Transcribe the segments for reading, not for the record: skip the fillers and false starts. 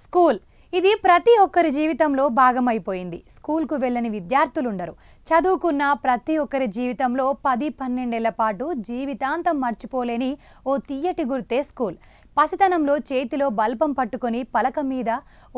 School ఇది ప్రతి ఒక్కరి జీవితంలో భాగమైపోయింది. స్కూల్కు వెళ్ళని విద్యార్థులు ఉండరు. చదువుకున్న ప్రతి ఒక్కరి జీవితంలో 10-12 ఏళ్ల పాటు జీవితాంతం మర్చిపోలేని ఓ తీయటి గుర్తే స్కూల్. పసితనంలో చేతిలో బల్బం పట్టుకొని పలక మీద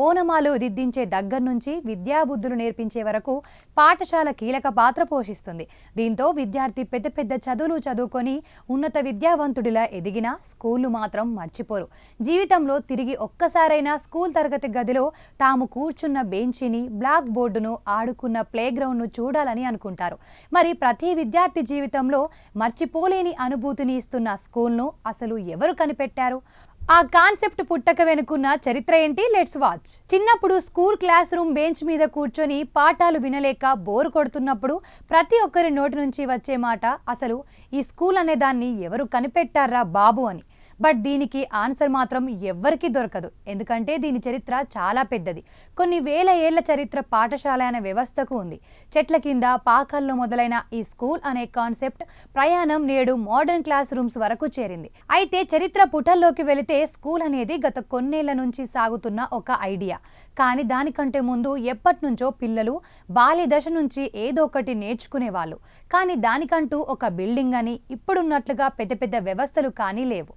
ఓనమాలు దిద్దించే దగ్గర నుంచి విద్యాబుద్ధులు నేర్పించే వరకు పాఠశాల కీలక పాత్ర పోషిస్తుంది. దీంతో విద్యార్థి పెద్ద పెద్ద చదువులు చదువుకొని ఉన్నత విద్యావంతుడిలా ఎదిగినా స్కూలు మాత్రం మర్చిపోరు. జీవితంలో తిరిగి ఒక్కసారైనా స్కూల్ తరగతి గదిలో తాము కూర్చున్న బెంచిని, బ్లాక్ బోర్డును, ఆడుకున్న ప్లేగ్రౌండ్ను చూడాలని అనుకుంటారు. మరి ప్రతి విద్యార్థి జీవితంలో మర్చిపోలేని అనుభూతిని ఇస్తున్న స్కూల్ను అసలు ఎవరు కనిపెట్టారు? ఆ కాన్సెప్ట్ పుట్టక వెనుకున్న చరిత్ర ఏంటి? Let's watch. చిన్నప్పుడు స్కూల్ క్లాస్ రూమ్ బెంచ్ మీద కూర్చొని పాఠాలు వినలేక బోర్ కొడుతున్నప్పుడు ప్రతి ఒక్కరి నోటి నుంచి వచ్చే మాట అసలు ఈ స్కూల్ అనే దాన్ని ఎవరు కనిపెట్టారా బాబు అని. బట్ దీనికి ఆన్సర్ మాత్రం ఎవ్వరికీ దొరకదు. ఎందుకంటే దీని చరిత్ర చాలా పెద్దది. కొన్ని వేల ఏళ్ల చరిత్ర పాఠశాల అనే వ్యవస్థకు ఉంది. చెట్ల కింద, పాకల్లో మొదలైన ఈ స్కూల్ అనే కాన్సెప్ట్ ప్రయాణం నేడు మోడర్న్ క్లాస్ రూమ్స్ వరకు చేరింది. అయితే చరిత్ర పుటల్లోకి వెళితే స్కూల్ అనేది గత కొన్నేళ్ల నుంచి సాగుతున్న ఒక ఐడియా. కానీ దానికంటే ముందు ఎప్పటి నుంచో పిల్లలు బాల్య దశ నుంచి ఏదో ఒకటి నేర్చుకునేవాళ్ళు. కానీ దానికంటూ ఒక బిల్డింగ్ అని ఇప్పుడున్నట్లుగా పెద్ద పెద్ద వ్యవస్థలు కానీ లేవు.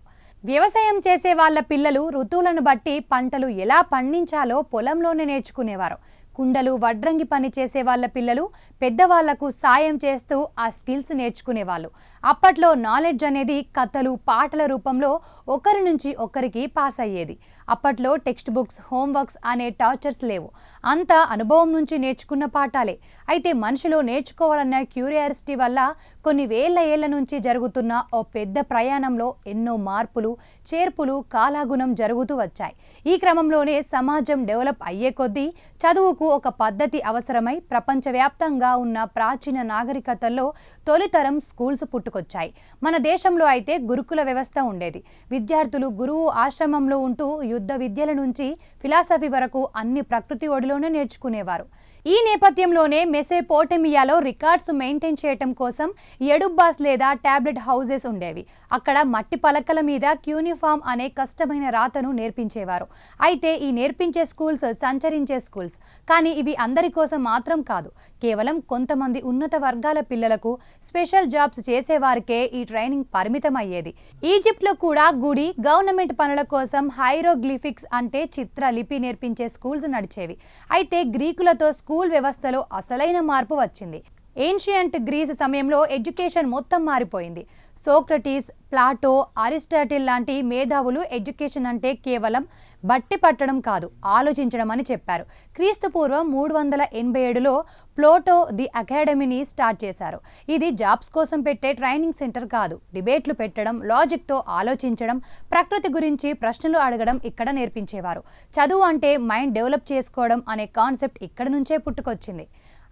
వ్యవసాయం చేసే వాళ్ళ పిల్లలు ఋతువులను బట్టి పంటలు ఎలా పండించాలో పొలంలోనే నేర్చుకునేవారు. కుండలు, వడ్రంగి పని చేసే వాళ్ళ పిల్లలు పెద్దవాళ్లకు సాయం చేస్తూ ఆ స్కిల్స్ నేర్చుకునేవాళ్ళు. అప్పట్లో నాలెడ్జ్ అనేది కథలు, పాటల రూపంలో ఒకరి నుంచి ఒకరికి పాస్ అయ్యేది. అప్పట్లో టెక్స్ట్ బుక్స్, హోంవర్క్స్ అనే టార్చర్స్ లేవు. అంతా అనుభవం నుంచి నేర్చుకున్న పాఠాలే. అయితే మనిషిలో నేర్చుకోవాలన్న క్యూరియాసిటీ వల్ల కొన్ని వేల ఏళ్ల నుంచి జరుగుతున్న ఓ పెద్ద ప్రయాణంలో ఎన్నో మార్పులు, చేర్పులు కాలాగుణం జరుగుతూ వచ్చాయి. ఈ క్రమంలోనే సమాజం డెవలప్ అయ్యే కొద్దీ చదువుకు ఒక పద్ధతి అవసరమై ప్రపంచవ్యాప్తంగా ఉన్న ప్రాచీన నాగరికతల్లో తొలితరం స్కూల్స్ పుట్టుకొచ్చాయి. మన దేశంలో అయితే గురుకుల వ్యవస్థ ఉండేది. విద్యార్థులు గురువు ఆశ్రమంలో ఉంటూ యుద్ధ విద్యల నుంచి ఫిలాసఫీ వరకు అన్ని ప్రకృతి ఒడిలోనే నేర్చుకునేవారు. ఈ నేపథ్యంలోనే మెసోపోటేమియాలో రికార్డ్స్ మెయింటైన్ చేయటం కోసం ఎడుబ్బాస్ లేదా టాబ్లెట్ హౌసెస్ ఉండేవి. అక్కడ మట్టి పలకల మీద క్యూనిఫామ్ అనే కష్టమైన రాతను నేర్పించేవారు. అయితే ఈ నేర్పించే స్కూల్స్ సంచరించే స్కూల్స్. కానీ ఇవి అందరి కోసం మాత్రం కాదు. కేవలం కొంతమంది ఉన్నత వర్గాల పిల్లలకు, స్పెషల్ జాబ్స్ చేసేవారికే ఈ ట్రైనింగ్ పరిమితం అయ్యేది. ఈజిప్ట్లో కూడా గుడి, గవర్నమెంట్ పనుల కోసం హైరోగ్లిఫిక్స్ అంటే చిత్రలిపి నేర్పించే స్కూల్స్ నడిచేవి. అయితే గ్రీకులతో స్కూల్ వ్యవస్థలో అసలైన మార్పు వచ్చింది. ఏన్షియంట్ గ్రీస్ సమయంలో ఎడ్యుకేషన్ మొత్తం మారిపోయింది. సోక్రటీస్, ప్లాటో, అరిస్టాటిల్ లాంటి మేధావులు ఎడ్యుకేషన్ అంటే కేవలం బట్టి పట్టడం కాదు, ఆలోచించడం అని చెప్పారు. క్రీస్తుపూర్వం 387లో ప్లాటో ది అకాడమీని స్టార్ట్ చేశారు. ఇది జాబ్స్ కోసం పెట్టే ట్రైనింగ్ సెంటర్ కాదు. డిబేట్లు పెట్టడం, లాజిక్తో ఆలోచించడం, ప్రకృతి గురించి ప్రశ్నలు అడగడం ఇక్కడ నేర్పించేవారు. చదువు అంటే మైండ్ డెవలప్ చేసుకోవడం అనే కాన్సెప్ట్ ఇక్కడ నుంచే పుట్టుకొచ్చింది.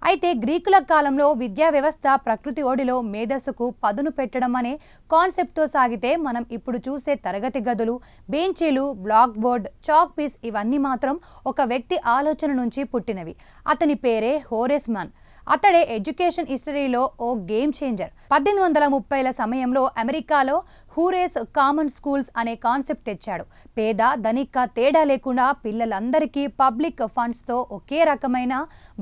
అయితే గ్రీకుల కాలంలో విద్యా వ్యవస్థ ప్రకృతి ఒడిలో మేధస్సుకు పదును పెట్టడం అనే కాన్సెప్ట్తో సాగితే మనం ఇప్పుడు చూసే తరగతి గదులు, బెంచీలు, బ్లాక్ బోర్డ్, చాక్ పీస్ ఇవన్నీ మాత్రం ఒక వ్యక్తి ఆలోచన నుంచి పుట్టినవి. అతని పేరే హోరెస్ మాన్. అతడే ఎడ్యుకేషన్ హిస్టరీలో ఓ గేమ్ చేంజర్. 1830ల సమయంలో అమెరికాలో హూరేస్ కామన్ స్కూల్స్ అనే కాన్సెప్ట్ తెచ్చాడు. పేద, ధనిక తేడా లేకుండా పిల్లలందరికీ పబ్లిక్ ఫండ్స్తో ఒకే రకమైన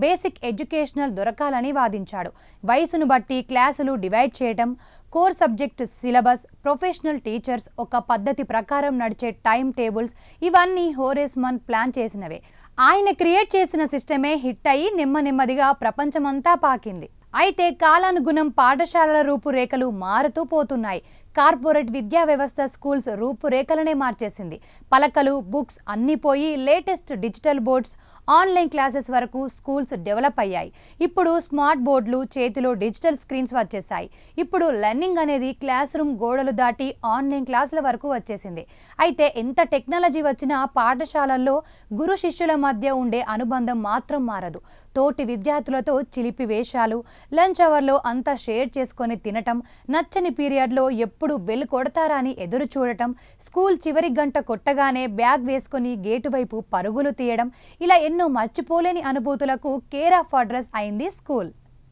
బేసిక్ ఎడ్యుకేషనల్ దొరకాలని వాదించాడు. వయసును బట్టి క్లాసులు డివైడ్ చేయడం, core subject syllabus, professional teachers, ఒక పద్ధతి ప్రకారం నడిచే టైం టేబుల్స్ ఇవన్నీ హోరెస్ మాన్ ప్లాన్ చేసినవే. ఆయన క్రియేట్ చేసిన సిస్టమే హిట్ అయ్యి నెమ్మదిగా ప్రపంచమంతా పాకింది. అయితే కాలానుగుణం పాఠశాలల రూపురేఖలు మారుతూ పోతున్నాయి. కార్పొరేట్ విద్యా వ్యవస్థ స్కూల్స్ రూపురేఖలనే మార్చేసింది. పలకలు, బుక్స్ అన్నీ పోయి latest digital boards, online classes వరకు స్కూల్స్ డెవలప్ అయ్యాయి. ఇప్పుడు స్మార్ట్ బోర్డులు, చేతిలో డిజిటల్ స్క్రీన్స్ వచ్చేసాయి. ఇప్పుడు లెర్నింగ్ అనేది క్లాస్ రూమ్ గోడలు దాటి ఆన్లైన్ క్లాసుల వరకు వచ్చేసింది. అయితే ఎంత టెక్నాలజీ వచ్చినా పాఠశాలల్లో గురు శిష్యుల మధ్య ఉండే అనుబంధం మాత్రం మారదు. తోటి విద్యార్థులతో చిలిపి వేషాలు, లంచ్ అవర్లో అంతా షేర్ చేసుకొని తినటం, నచ్చని పీరియడ్లో ఎప్పుడు బెల్ కొడతారా అని ఎదురు చూడటం, స్కూల్ చివరి గంట కొట్టగానే బ్యాగ్ వేసుకొని గేటు వైపు పరుగులు తీయడం, ఇలా ఎన్నో మర్చిపోలేని అనుభూతులకు కేర్ ఆఫ్ అడ్రస్ అయింది స్కూల్.